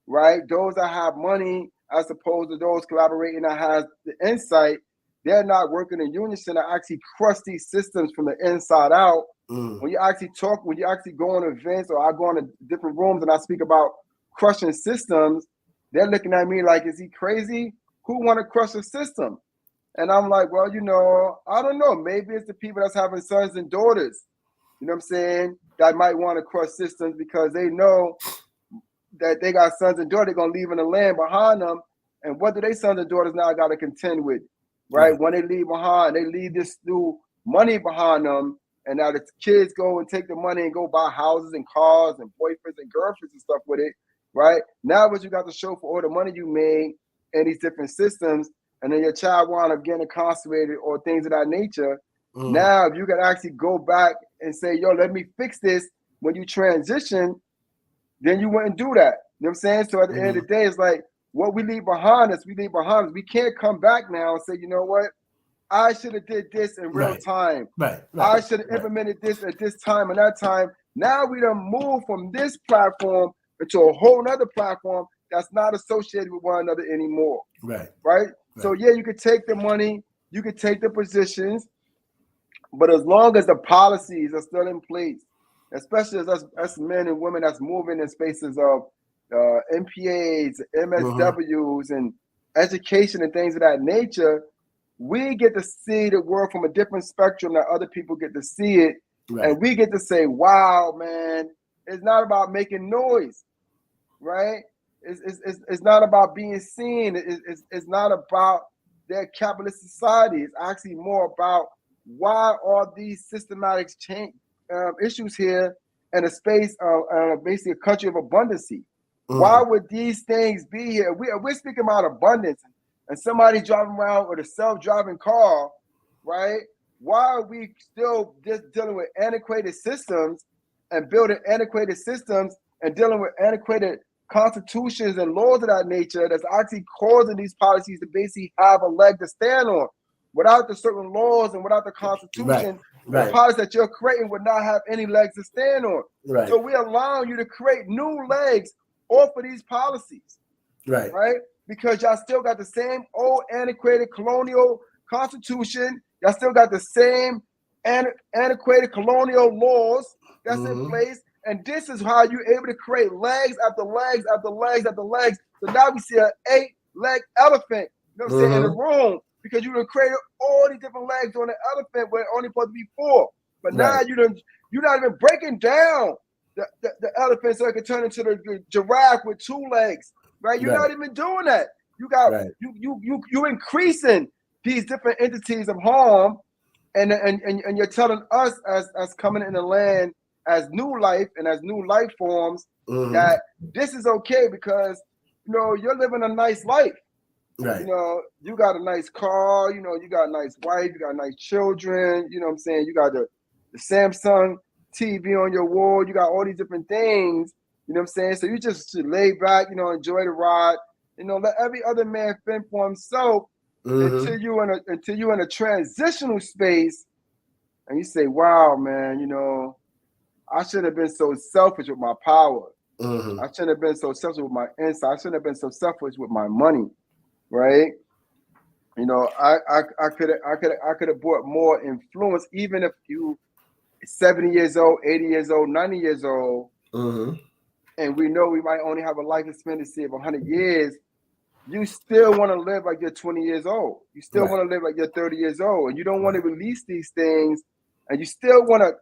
Right. Those that have money, as opposed to those collaborating that has the insight, they're not working in unison to actually crush these systems from the inside out. When you actually go on events or I go into different rooms and I speak about crushing systems, they're looking at me like, is he crazy? Who want to crush a system? And I'm like, well, I don't know. Maybe it's the people that's having sons and daughters, you know what I'm saying, that might want to crush systems because they know that they got sons and daughters, they're going to leave in the land behind them. And what do they sons and daughters now got to contend with, right? When they leave behind, they leave this new money behind them. And now the kids go and take the money and go buy houses and cars and boyfriends and girlfriends and stuff with it, right? Now what you got to show for all the money you made in these different systems, and then your child wound up getting incarcerated or things of that nature. Now, if you can actually go back and say, yo, let me fix this when you transition, then you wouldn't do that. You know what I'm saying? So at the end of the day, it's like what we leave behind us, we can't come back now and say, you know what? I should have did this in real time. I should have implemented this at this time and that time. Now we done move from this platform into a whole nother platform that's not associated with one another anymore. Right? So yeah, you could take the money, you could take the positions, but as long as the policies are still in place, especially as us men and women that's moving in spaces of MPAs, MSWs, and education and things of that nature, we get to see the world from a different spectrum that other people get to see it. And we get to say, wow, man, it's not about making noise, right? It's not about being seen. It's not about their capitalist society. It's actually more about why are these systematic change issues here in a space of basically a country of abundancy. Why would these things be here? We're speaking about abundance, and somebody driving around with a self-driving car, right? Why are we still just dealing with antiquated systems and building antiquated systems and dealing with antiquated constitutions and laws of that nature that's actually causing these policies to basically have a leg to stand on? Without the certain laws and without the Constitution, the policies that you're creating would not have any legs to stand on. So we're allowing you to create new legs off of these policies, right? Because y'all still got the same old antiquated colonial constitution. Y'all still got the same antiquated colonial laws that's in place. And this is how you're able to create legs after legs after legs after legs. So now we see an 8-leg elephant, you know what I'm saying, in the room, because you would have created all these different legs on the elephant where it only supposed to be 4. But now you're not even breaking down the elephant so it can turn into the giraffe with 2 legs, right? You're not even doing that. You got you increasing these different entities of harm, and you're telling us as coming in the land as new life and as new life forms that this is okay because you're living a nice life. Right. You got a nice car, you got a nice wife, you got nice children, you know what I'm saying? You got the Samsung TV on your wall, you got all these different things, you know what I'm saying? So you just should lay back, enjoy the ride, let every other man fend for himself until you're in a transitional space and you say, wow, man, I shouldn't have been so selfish with my power. I shouldn't have been so selfish with my insight. I shouldn't have been so selfish with my money. Right, I could have brought more influence, even if you 70 years old, 80 years old, 90 years old, and we know we might only have a life expectancy of 100 years. You still want to live like you're 20 years old. You still want to live like you're 30 years old, and you don't want to release these things, and you still want to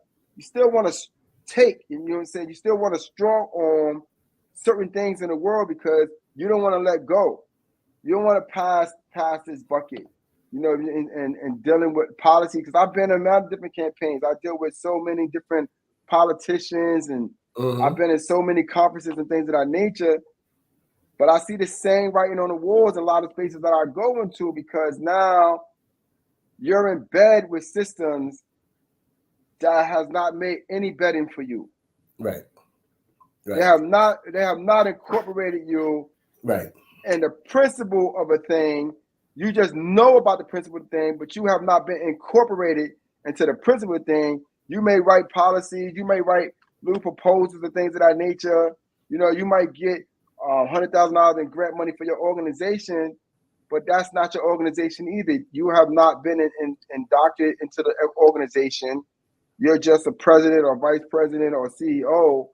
take. You know what I'm saying? You still want to strong arm certain things in the world because you don't want to let go. You don't want to pass this bucket, and dealing with policy. Because I've been in a lot of different campaigns. I deal with so many different politicians, and I've been in so many conferences and things of that nature. But I see the same writing on the walls in a lot of spaces that I go into because now you're in bed with systems that has not made any bedding for you. Right. They have not incorporated you. Right. And the principle of a thing, you just know about the principle of the thing, but you have not been incorporated into the principle of the thing. You may write policies, you may write little proposals and things of that nature. You might get $100,000 in grant money for your organization, but that's not your organization either. You have not been indoctrinated into the organization. You're just a president or vice president or CEO,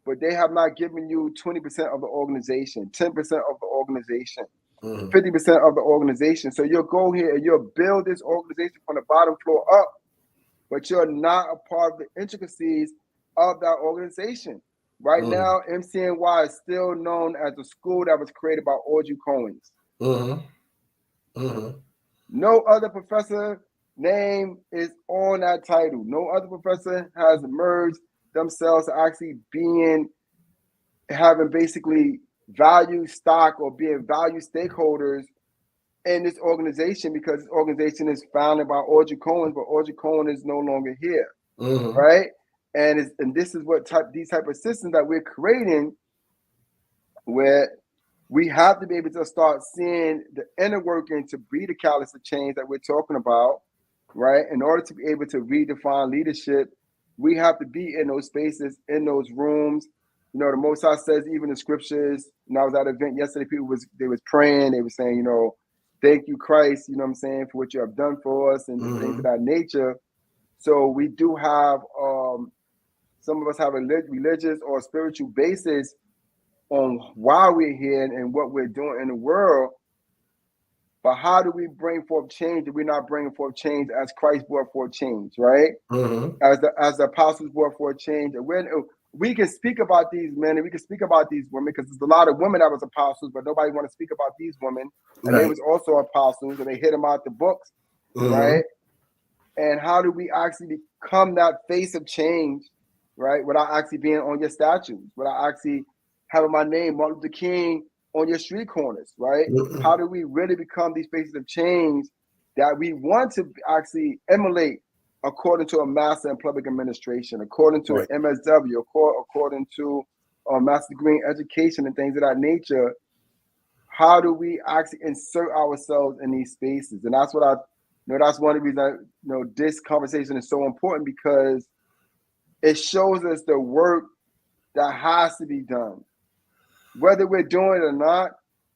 but they have not given you 20% of the organization, 10% of the organization, 50% of the organization. So you'll go here and you'll build this organization from the bottom floor up, but you're not a part of the intricacies of that organization. Right now, MCNY is still known as a school that was created by Audrey Cohen's. No other professor name is on that title. No other professor has emerged themselves to actually having basically value stock or being value stakeholders in this organization because this organization is founded by Audrey Cohen, but Audrey Cohen is no longer here, right? And this is what these type of systems that we're creating, where we have to be able to start seeing the inner working to be the catalyst of change that we're talking about, right? In order to be able to redefine leadership, we have to be in those spaces, in those rooms. The Most High says, even the scriptures. I was at an event yesterday. People was praying. They were saying, thank you, Christ. You know what I'm saying, for what you have done for us and things of that nature. So we do have some of us have a religious or spiritual basis on why we're here and what we're doing in the world. But how do we bring forth change if we're not bringing forth change as Christ brought forth change, right? As the apostles brought forth change. And we can speak about these men and we can speak about these women because there's a lot of women that was apostles, but nobody want to speak about these women. And they was also apostles and they hit them out the books, right? And how do we actually become that face of change, right? Without actually being on your statues, without actually having my name, Martin Luther King, on your street corners, right? How do we really become these faces of change that we want to actually emulate according to a master in public administration, according to an MSW, according to a master degree in education and things of that nature? How do we actually insert ourselves in these spaces? And that's what that's one of the reasons this conversation is so important, because it shows us the work that has to be done. Whether we're doing it or not,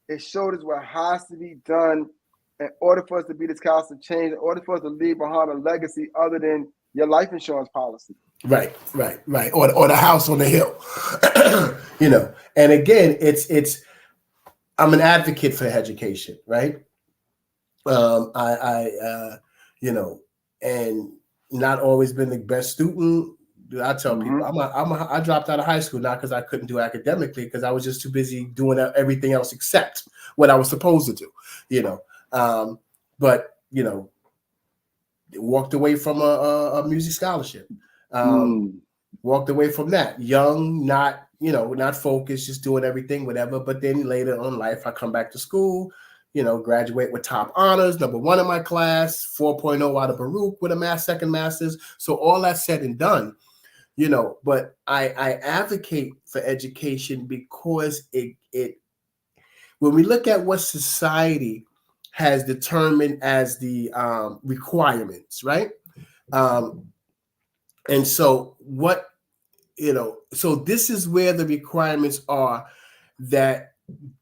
it showed us what has to be done in order for us to be this cast of change, in order for us to leave behind a legacy other than your life insurance policy. Right. Or the house on the hill. And again, it's I'm an advocate for education, right? And not always been the best student. I tell Mm-hmm. people I dropped out of high school not because I couldn't do academically, because I was just too busy doing everything else except what I was supposed to do, but walked away from a music scholarship, walked away from that young, not focused, just doing everything, whatever. But then later on in life, I come back to school, graduate with top honors, #1 in my class, 4.0 out of Baruch with a second master's. So all that said and done, but I advocate for education because it when we look at what society has determined as the requirements, right? And so what, so this is where the requirements are that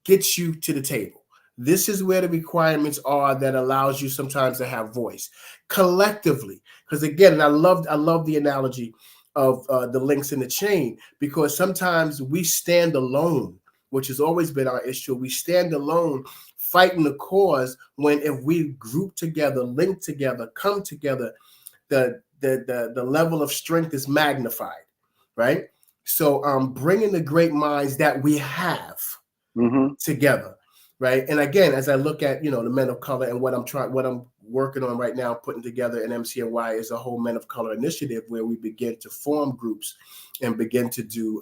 gets you to the table. This is where the requirements are that allows you sometimes to have voice collectively. Because again, and I love the analogy of the links in the chain, because sometimes we stand alone, which has always been our issue. We stand alone fighting the cause, when if we group together, link together, come together, the level of strength is magnified, right? So bringing the great minds that we have together, right? And again, as I look at, the men of color and what I'm working on right now, putting together an MCNY is a whole men of color initiative where we begin to form groups and begin to do,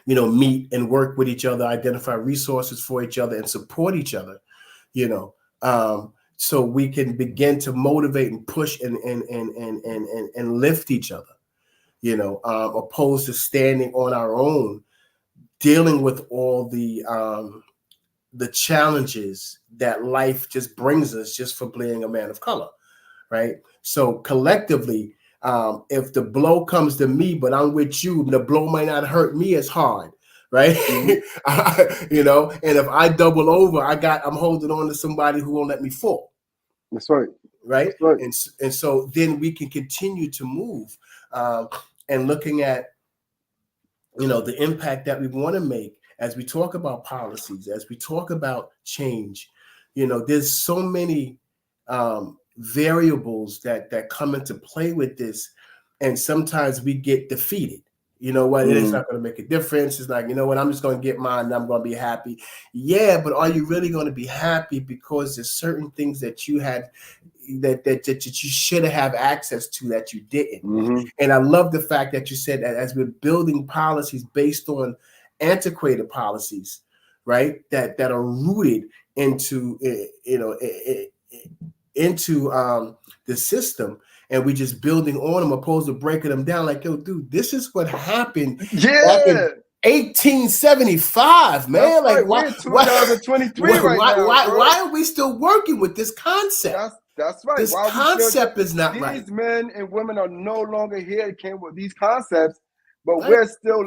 meet and work with each other, identify resources for each other and support each other, so we can begin to motivate and push and lift each other, opposed to standing on our own, dealing with all the challenges that life just brings us just for being a man of color, right? So collectively, if the blow comes to me, but I'm with you, the blow might not hurt me as hard, right? And if I double over, I'm holding on to somebody who won't let me fall. That's right. Right. That's right. And so then we can continue to move and looking at, the impact that we want to make as we talk about policies, as we talk about change. There's so many variables that come into play with this. And sometimes we get defeated. You know what? It's not going to make a difference. It's like, I'm just going to get mine and I'm going to be happy. Yeah, but are you really going to be happy because there's certain things that you had that you should have access to that you didn't? And I love the fact that you said that as we're building policies based on antiquated policies, right? That are rooted into the system, and we just building on them opposed to breaking them down. Like, yo, dude, this is what happened back in 1875, man. That's like, right. why, We're in 2023 why are we still working with this concept? That's right. This concept is not these right. These men and women are no longer here. It came with these concepts, but right. we're still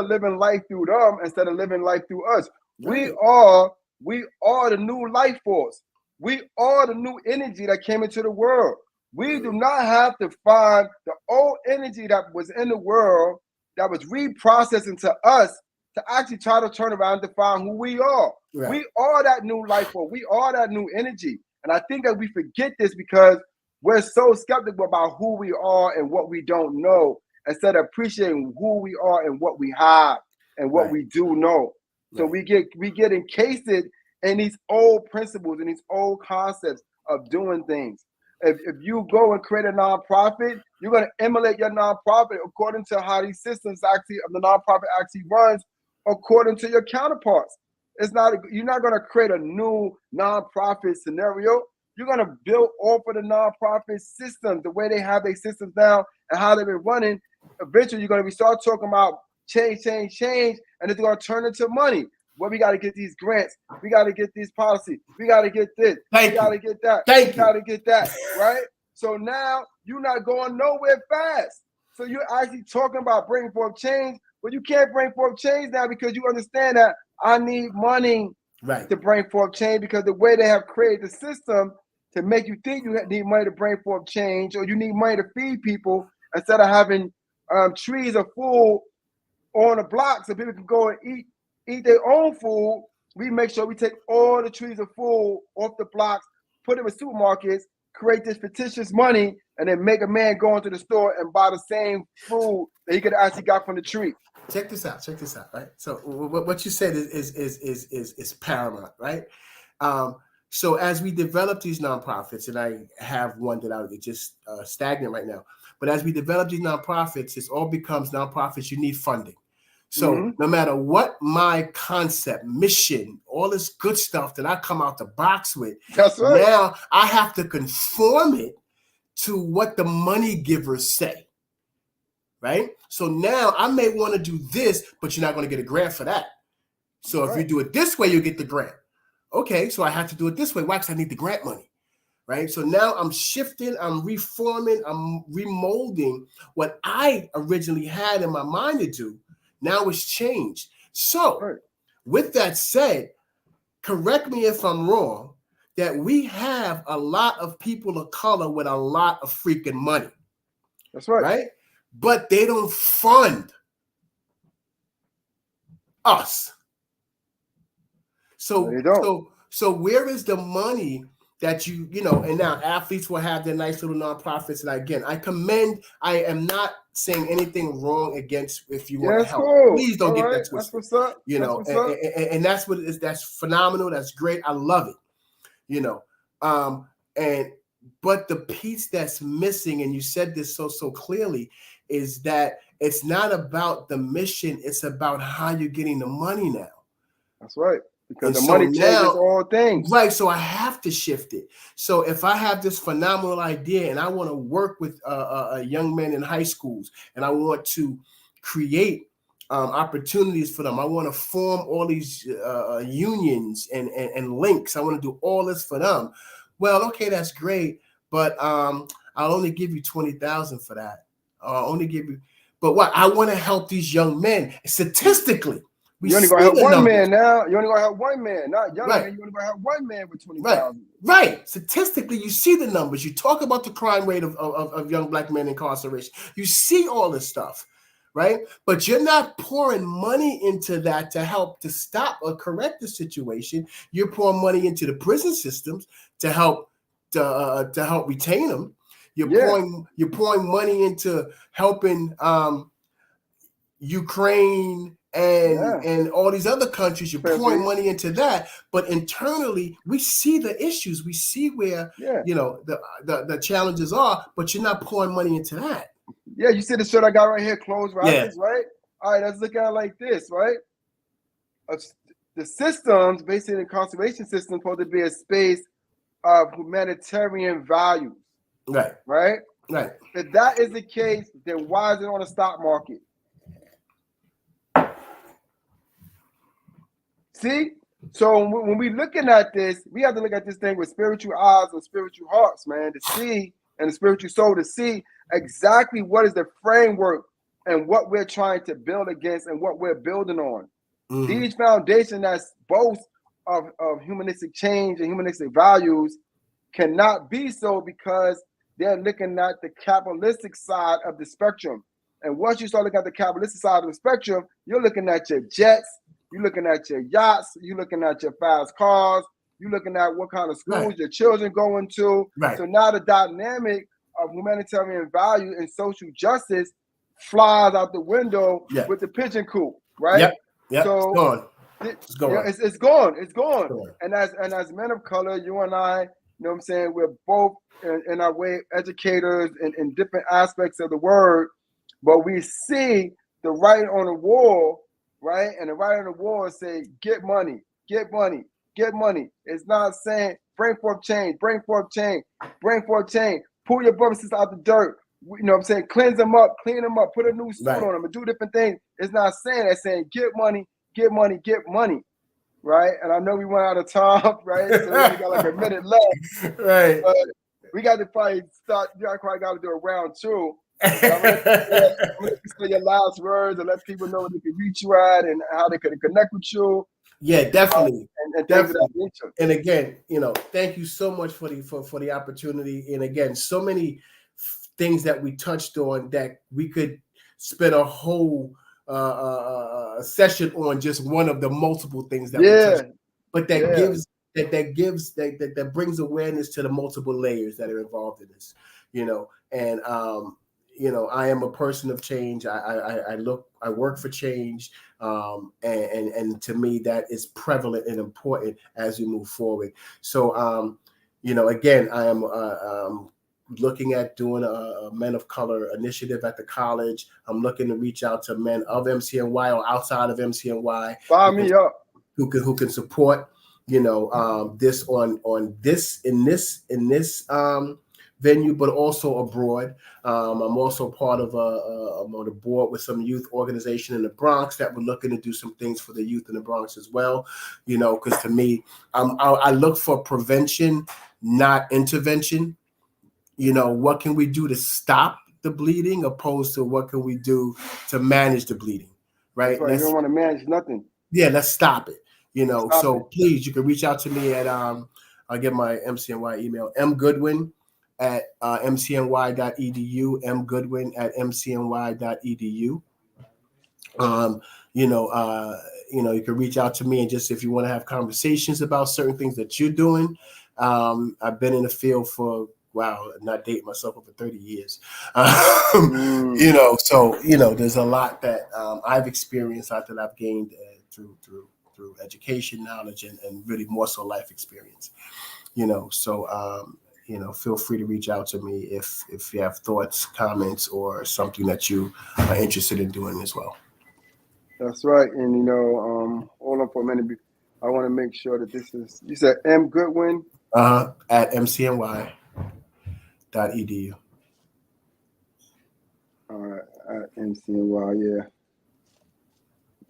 living life through them instead of living life through us. Right. We are the new life force. We are the new energy that came into the world. We do not have to find the old energy that was in the world that was reprocessed into us to actually try to turn around and define who we are. Right. We are that new life force. We are that new energy. And I think that we forget this because we're so skeptical about who we are and what we don't know, instead of appreciating who we are and what we have and what we do know. So we get encased in these old principles and these old concepts of doing things. If you go and create a nonprofit, you're going to emulate your nonprofit according to how these systems the nonprofit actually runs, according to your counterparts. You're not going to create a new nonprofit scenario. You're going to build off of the nonprofit systems, the way they have their systems now and how they've been running. Eventually, you're going to start talking about change, and it's going to turn into money. Well, we got to get these grants. We got to get these policies. We got to get this. We got to get that. We got to get that, right? So now you're not going nowhere fast. So you're actually talking about bringing forth change, but you can't bring forth change now because you understand that I need money to bring forth change, because the way they have created the system to make you think you need money to bring forth change, or you need money to feed people, instead of having trees of food on a block so people can go and eat their own food. We make sure we take all the trees of food off the blocks, put them in supermarkets, create this fictitious money and then make a man go into the store and buy the same food that he could actually got from the tree. Check this out. Right. So what you said is paramount, right? So as we develop these nonprofits, and I have one that I would just stagnant right now, but as we develop these nonprofits, it all becomes nonprofits. You need funding. So no matter what my concept, mission, all this good stuff that I come out the box with, that's right. Now I have to conform it to what the money givers say, right? So now I may want to do this, but you're not going to get a grant for that. So if you do it this way, you get the grant. Okay, so I have to do it this way. Why? Because I need the grant money, right? So now I'm shifting, I'm reforming, I'm remolding what I originally had in my mind to do. Now it's changed. So with that said, correct me if I'm wrong, that we have a lot of people of color with a lot of freaking money. That's right. Right? But they don't fund us. So where is the money that you know, and now athletes will have their nice little nonprofits. And again, I am not saying anything wrong against if you want to help. Cool. Please don't get that twisted. That's what's up. You know, and that's what it is. That's phenomenal. That's great. I love it. You know, but the piece that's missing, and you said this so clearly, is that it's not about the mission. It's about how you're getting the money now. That's right. Because the money changes all things. Right. So I have to shift it. So if I have this phenomenal idea and I want to work with young men in high schools and I want to create opportunities for them, I want to form all these unions and links. I want to do all this for them. Well, okay, that's great. But I'll only give you 20,000 for that. I'll only give you. But what I want to help these young men statistically. You only gonna have one man now. You only gonna have one man, not young man. You only gonna have one man with 20,000. Right. Statistically, you see the numbers. You talk about the crime rate of young black men incarceration. You see all this stuff, right? But you're not pouring money into that to help to stop or correct the situation. You're pouring money into the prison systems to help retain them. You're pouring money into helping Ukraine. And all these other countries, you're pouring money into that, but internally we see the issues, we see where you know the challenges are, but you're not pouring money into that. Yeah, you see the shirt I got right here, closed rackets, right? All right, let's look at it like this, right? The systems, basically the conservation system, supposed to be a space of humanitarian values, right? If that is the case, then why is it on the stock market? See, so when we're looking at this, we have to look at this thing with spiritual eyes and spiritual hearts, man, to see, and the spiritual soul to see exactly what is the framework and what we're trying to build against and what we're building on. These foundations that's both of humanistic change and humanistic values cannot be so because they're looking at the capitalistic side of the spectrum. And once you start looking at the capitalistic side of the spectrum, you're looking at your jets, you're looking at your yachts, you're looking at your fast cars, you're looking at what kind of schools your children going to. So now the dynamic of humanitarian value and social justice flies out the window with the pigeon coop, right? So it's gone. It's gone. And as men of color, you and I, you know what I'm saying, we're both in our way educators in different aspects of the word, but we see the writing on the wall. Right? And the writing on the wall say, get money, get money, get money. It's not saying bring forth change, bring forth change, bring forth change. Pull your brothers and sisters out the dirt. You know what I'm saying? Cleanse them up, clean them up, put a new suit on them and do different things. It's not saying that, saying get money, get money, get money. Right? And I know we went out of time, right? So we only got like a minute left. Right. But we got to probably start, probably got to do a round two. I'm gonna say your last words and let people know where they can reach you at and how they can connect with you. Yeah, definitely. And definitely. And again, you know, thank you so much for the opportunity. And again, so many things that we touched on that we could spend a whole session on just one of the multiple things that we touched. But that that gives that brings awareness to the multiple layers that are involved in this, and I am a person of change. I work for change, and to me that is prevalent and important as we move forward. So again, I am looking at doing a Men of Color initiative at the college. I'm looking to reach out to men of MCNY or outside of MCNY Fire me up. who can support this on this in this venue, but also abroad. I'm also part of I'm on the board with some youth organization in the Bronx that we're looking to do some things for the youth in the Bronx as well. Because to me, I look for prevention, not intervention. What can we do to stop the bleeding, opposed to what can we do to manage the bleeding, right? That's right. You don't want to manage nothing. Yeah, let's stop it. Please, you can reach out to me at I'll get my MCNY email, mgoodwin at mcny.edu, mgoodwin at mcny.edu. You can reach out to me, and just if you want to have conversations about certain things that you're doing. I've been in the field for not dating myself over 30 years. There's a lot that I've experienced out that I've gained through education, knowledge, and really more so life experience. Feel free to reach out to me if you have thoughts, comments, or something that you are interested in doing as well. That's right. And hold on for a minute. I want to make sure that this is, you said M Goodwin at mcny.edu. All right, at MCNY, yeah.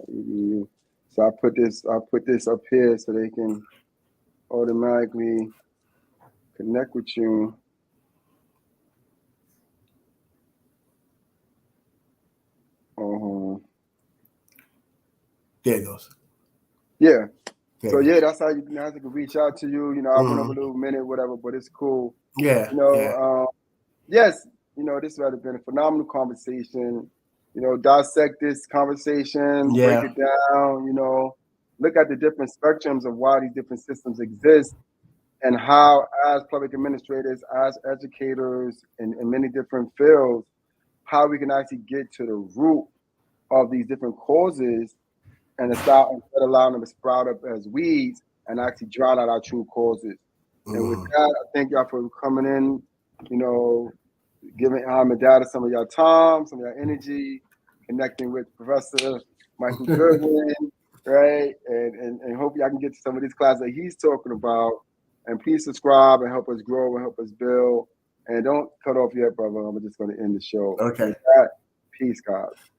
EDU. So I put this up here so they can automatically connect with you. There it goes. Yeah. So yeah, that's how you can reach out to you. I went over a little minute, whatever, but it's cool. Yeah. Yes, this has been a phenomenal conversation. Dissect this conversation, break it down, look at the different spectrums of why these different systems exist, and how, as public administrators, as educators in many different fields, how we can actually get to the root of these different causes and instead allowing them to sprout up as weeds and actually drown out our true causes. And with that, I thank y'all for coming in, giving Alma Data some of your time, some of your energy, connecting with Professor Michael Goodwin, right? And hope y'all can get to some of these classes that he's talking about. And please subscribe and help us grow and help us build. And don't cut off yet, brother. I'm just going to end the show. Okay. With that, peace, guys.